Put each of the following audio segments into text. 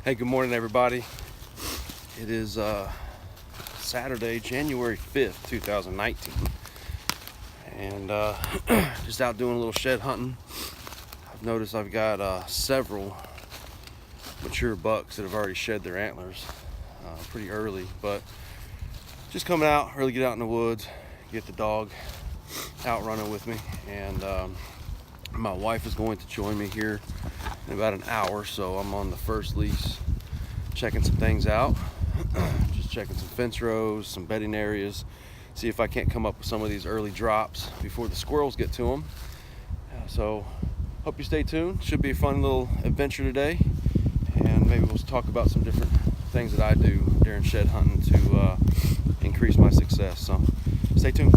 Hey, good morning, everybody. It is Saturday, January 5th, 2019, and just out doing a little shed hunting. I've noticed I've got several mature bucks that have already shed their antlers pretty early, but just coming out, really get out in the woods, get the dog out running with me, and my wife is going to join me here in about an hour, so I'm on the first lease checking some things out. Just checking some fence rows, some bedding areas, see if I can't come up with some of these early drops before the squirrels get to them. So hope you stay tuned. Should be a fun little adventure today, and maybe we'll talk about some different things that I do during shed hunting to increase my success. So stay tuned.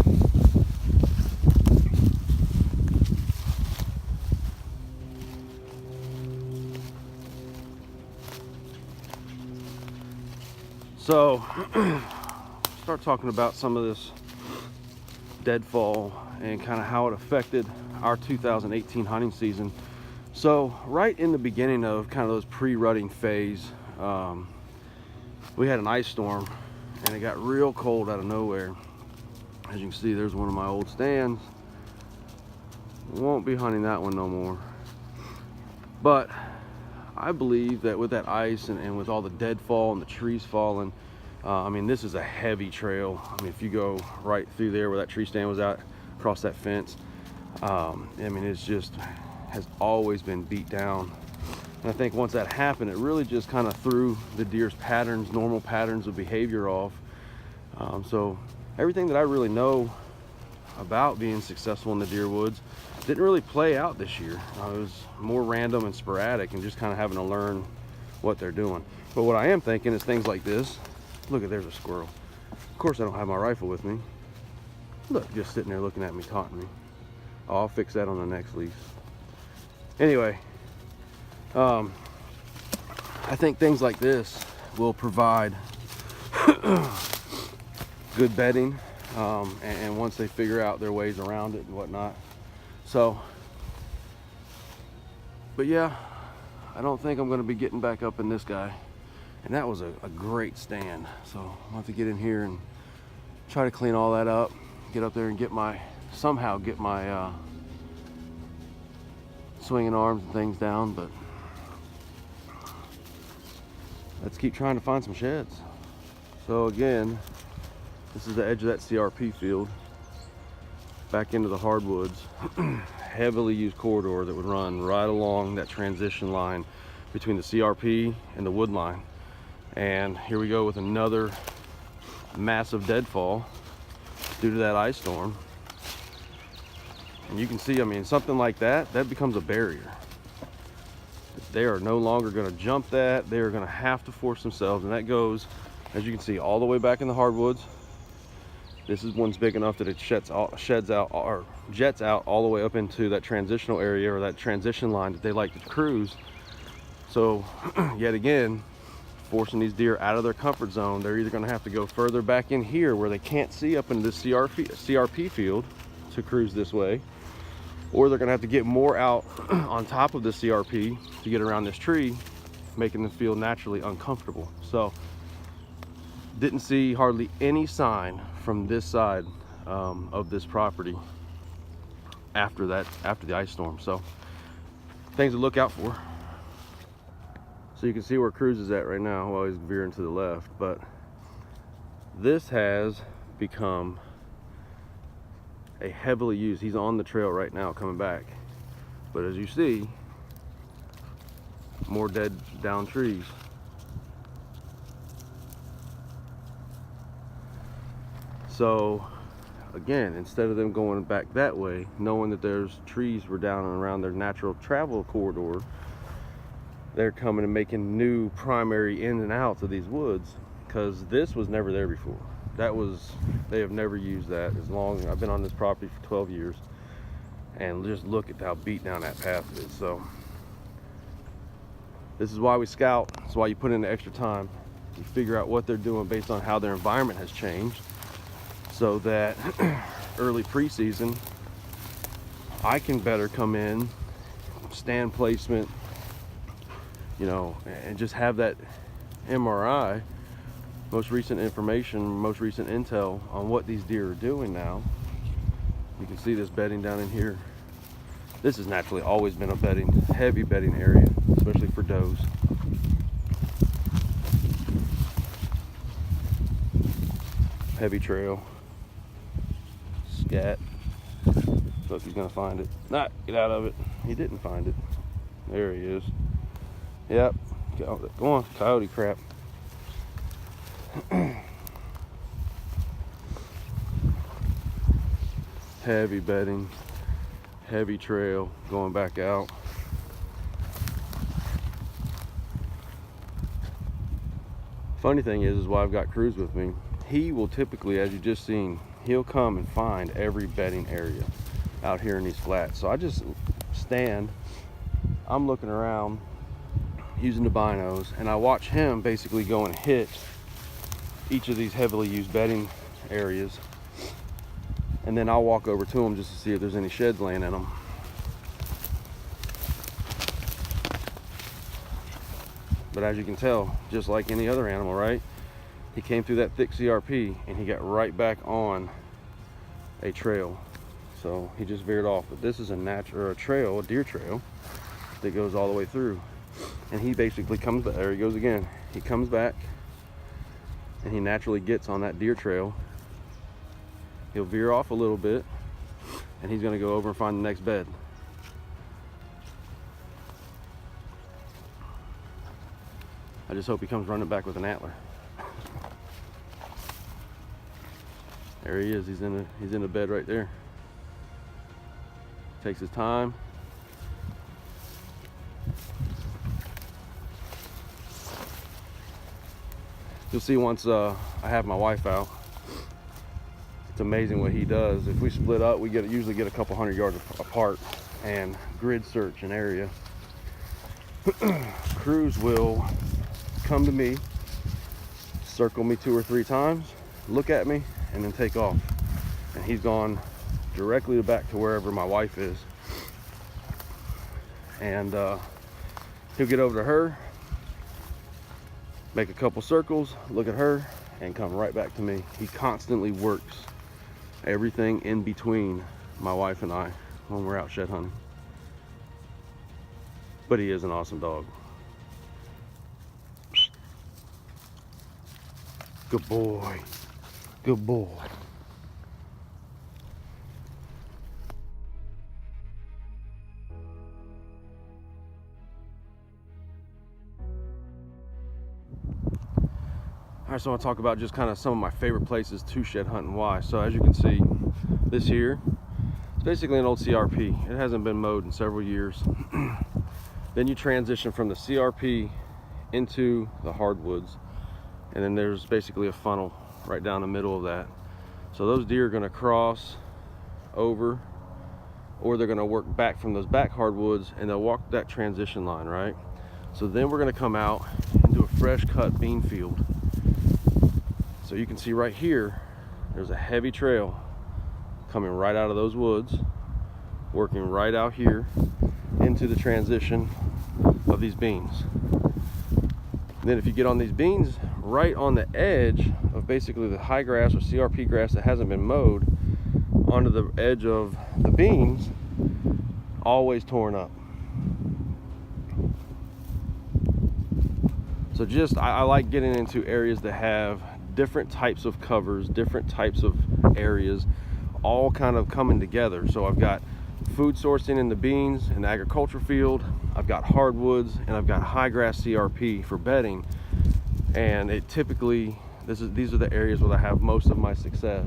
So, start talking about some of this deadfall and kind of how it affected our 2018 hunting season. So, right in the beginning of kind of those pre-rutting phase, we had an ice storm, and it got real cold out of nowhere. As you can see, there's one of my old stands. Won't be hunting that one no more. But I believe that with that ice and with all the deadfall and the trees falling, I mean, this is a heavy trail. I mean, if you go right through there where that tree stand was out, across that fence, I mean, it's just has always been beat down. And I think once that happened, it really just kind of threw the deer's patterns, normal patterns of behavior off. So everything that I really know about being successful in the deer woods didn't really play out this year. It was more random and sporadic and just kind of having to learn what they're doing. But what I am thinking is things like this. Look, there's a squirrel. Of course I don't have my rifle with me. Look, just sitting there looking at me, taunting me. Oh, I'll fix that on the next lease. Anyway, I think things like this will provide good bedding, and once they figure out their ways around it and whatnot. So, but yeah, I don't think I'm going to be getting back up in this guy. And that was a great stand. So I'll have to get in here and try to clean all that up, get up there and somehow get my swinging arms and things down. But let's keep trying to find some sheds. So again, this is the edge of that CRP field, back into the hardwoods. Heavily used corridor that would run right along that transition line between the CRP and the wood line. And here we go with another massive deadfall due to that ice storm. And you can see, I mean, something like that becomes a barrier. They are no longer going to jump that. They are going to have to force themselves, and that goes, as you can see, all the way back in the hardwoods. This is one's big enough that it jets out all the way up into that transitional area, or that transition line that they like to cruise. So yet again, forcing these deer out of their comfort zone. They're either going to have to go further back in here where they can't see up into the CRP field to cruise this way, or they're going to have to get more out on top of the CRP to get around this tree, making them feel naturally uncomfortable. So didn't see hardly any sign from this side of this property after the ice storm. So things to look out for. So you can see where Cruz is at right now while he's veering to the left, but this has become a heavily used, he's on the trail right now coming back, but as you see, more dead down trees. So again, instead of them going back that way, knowing that there's trees were down and around their natural travel corridor, they're coming and making new primary in and outs of these woods, because this was never there before. They have never used that as long. I've been on this property for 12 years, and just look at how beat down that path is. So this is why we scout. That's why you put in the extra time. You figure out what they're doing based on how their environment has changed, so that early preseason I can better come in, stand placement, you know, and just have that MRI, most recent information, most recent intel on what these deer are doing now. You can see this bedding down in here. This has naturally always been a heavy bedding area, especially for does. Heavy trail. Scat. Look, he's gonna find it. Nah, get out of it. He didn't find it. There he is. Yep. Go on, coyote crap. Heavy bedding, heavy trail going back out. Funny thing is why I've got Cruz with me. He will typically, as you just seen, he'll come and find every bedding area out here in these flats. So I just stand, I'm looking around using the binos, and I watch him basically go and hit each of these heavily used bedding areas, and then I'll walk over to them just to see if there's any sheds laying in them. But as you can tell, just like any other animal, right? He came through that thick CRP and he got right back on a trail. So he just veered off. But this is a trail, a deer trail that goes all the way through. And he basically comes back, there he goes again. He comes back and he naturally gets on that deer trail. He'll veer off a little bit and he's gonna go over and find the next bed. I just hope he comes running back with an antler. There he is, he's in a bed right there. Takes his time. You'll see once I have my wife out, it's amazing what he does. If we split up, we usually get a couple 100 yards apart and grid search an area. Cruz will come to me, circle me 2 or 3 times, look at me, and then take off. And he's gone directly back to wherever my wife is. And he'll get over to her, make a couple circles, look at her, and come right back to me. He constantly works everything in between my wife and I when we're out shed hunting. But he is an awesome dog. Good boy. Good boy. All right, so I want to talk about just kind of some of my favorite places to shed hunt and why. So as you can see, this here, it's basically an old CRP. It hasn't been mowed in several years. Then you transition from the CRP into the hardwoods, and then there's basically a funnel right down the middle of that. So those deer are going to cross over, or they're going to work back from those back hardwoods, and they'll walk that transition line, right? So then we're going to come out into a fresh cut bean field. So you can see right here, there's a heavy trail coming right out of those woods, working right out here into the transition of these beans. And then if you get on these beans, right on the edge of basically the high grass or CRP grass that hasn't been mowed, onto the edge of the beans, always torn up. So just, I like getting into areas that have different types of covers, different types of areas, all kind of coming together. So I've got food sourcing in the beans in the agriculture field, I've got hardwoods, and I've got high grass CRP for bedding. And it typically, these are the areas where I have most of my success.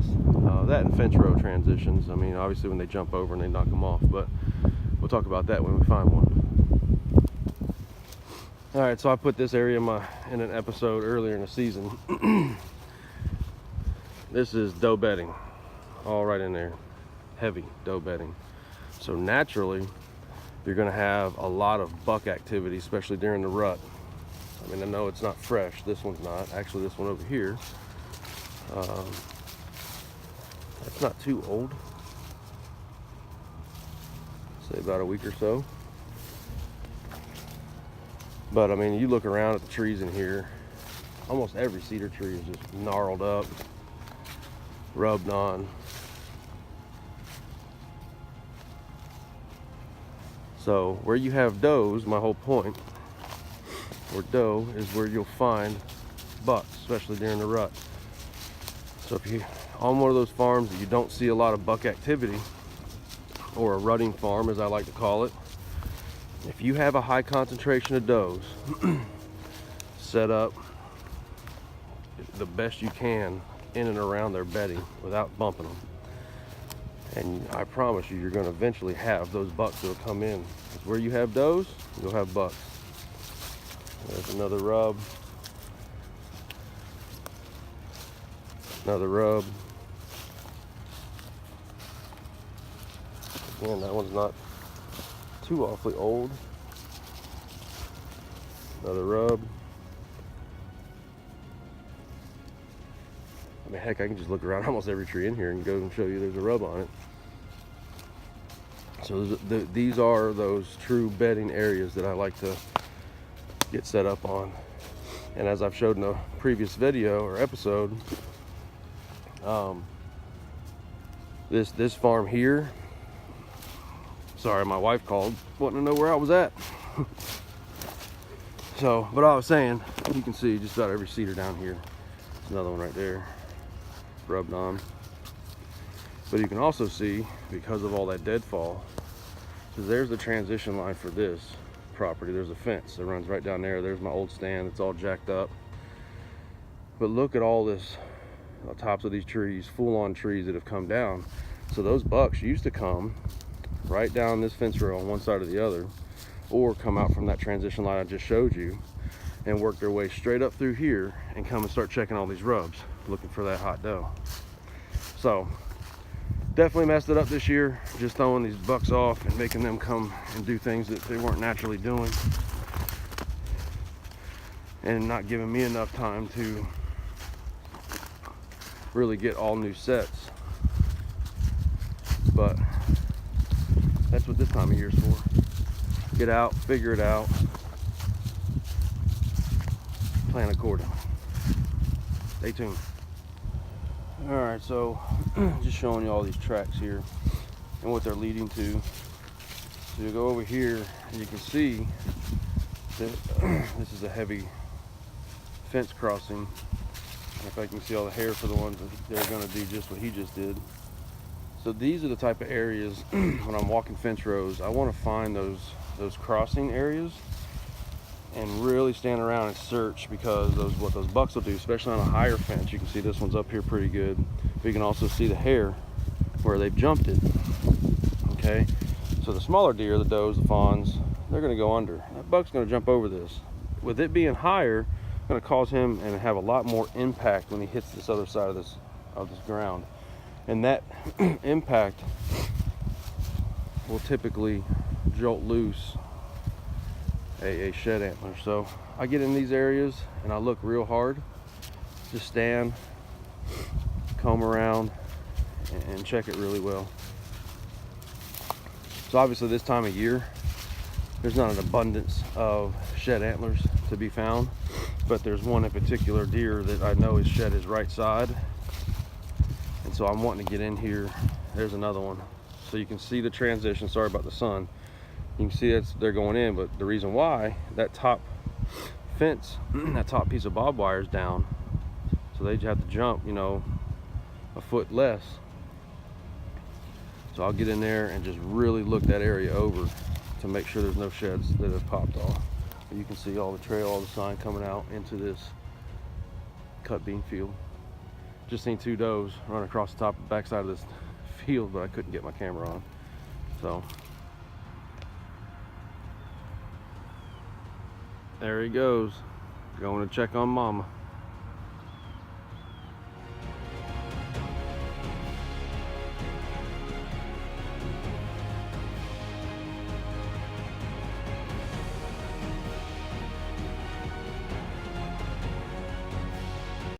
That and fence row transitions. I mean, obviously when they jump over and they knock them off, but we'll talk about that when we find one. All right, so I put this area in an episode earlier in the season. This is doe bedding, all right in there, heavy doe bedding. So naturally, you're gonna have a lot of buck activity, especially during the rut. I mean, I know it's not fresh, this one's not. Actually, this one over here, that's not too old. Say about a week or so. But I mean, you look around at the trees in here, almost every cedar tree is just gnarled up, rubbed on. So where you have does, my whole point, where doe is where you'll find bucks, especially during the rut. So if you on one of those farms that you don't see a lot of buck activity, or a rutting farm as I like to call it, if you have a high concentration of does, set up the best you can in and around their bedding without bumping them. And I promise you, you're going to eventually have those bucks that will come in. Because where you have does, you'll have bucks. There's another rub. Another rub. Again, that one's not too awfully old. Another rub. I mean, heck, I can just look around almost every tree in here and go and show you there's a rub on it. So these are those true bedding areas that I like to get set up on. And as I've showed in a previous video or episode, this farm here, sorry, my wife called wanting to know where I was at. So, but I was saying, you can see just about every cedar down here. There's another one right there, rubbed on. But you can also see, because of all that deadfall, because there's the transition line for this property. There's a fence that runs right down there. There's my old stand. It's all jacked up. But look at all this, the tops of these trees, full-on trees that have come down. So those bucks used to come right down this fence row on one side or the other, or come out from that transition line I just showed you and work their way straight up through here and come and start checking all these rubs, looking for that hot doe. So definitely messed it up this year, just throwing these bucks off and making them come and do things that they weren't naturally doing, and not giving me enough time to really get all new sets. But that's what this time of year is for. Get out, figure it out, plan accordingly. Stay tuned. All right, so just showing you all these tracks here and what they're leading to. So you go over here and you can see that this is a heavy fence crossing. In fact, you can see all the hair for the ones that they're going to do just what he just did. So these are the type of areas when I'm walking fence rows, I want to find those crossing areas and really stand around and search, because what those bucks will do, especially on a higher fence. You can see this one's up here pretty good, but you can also see the hair where they've jumped it. Okay, so the smaller deer, the does, the fawns, they're going to go under. That buck's going to jump over this. With it being higher, it's going to cause him and have a lot more impact when he hits this other side of this ground. And that impact will typically jolt loose a shed antler. So I get in these areas and I look real hard, just stand, comb around, and check it really well. So obviously this time of year, there's not an abundance of shed antlers to be found, but there's one in particular deer that I know is shed his right side. And so I'm wanting to get in here. There's another one. So you can see the transition. Sorry about the sun. You can see they're going in, but the reason why, that top fence, that top piece of barbed wire is down. So they have to jump, you know, a foot less. So I'll get in there and just really look that area over to make sure there's no sheds that have popped off. You can see all the trail, all the sign coming out into this cut bean field. Just seen two does run across the top backside of this field, but I couldn't get my camera on. So there he goes, going to check on mama.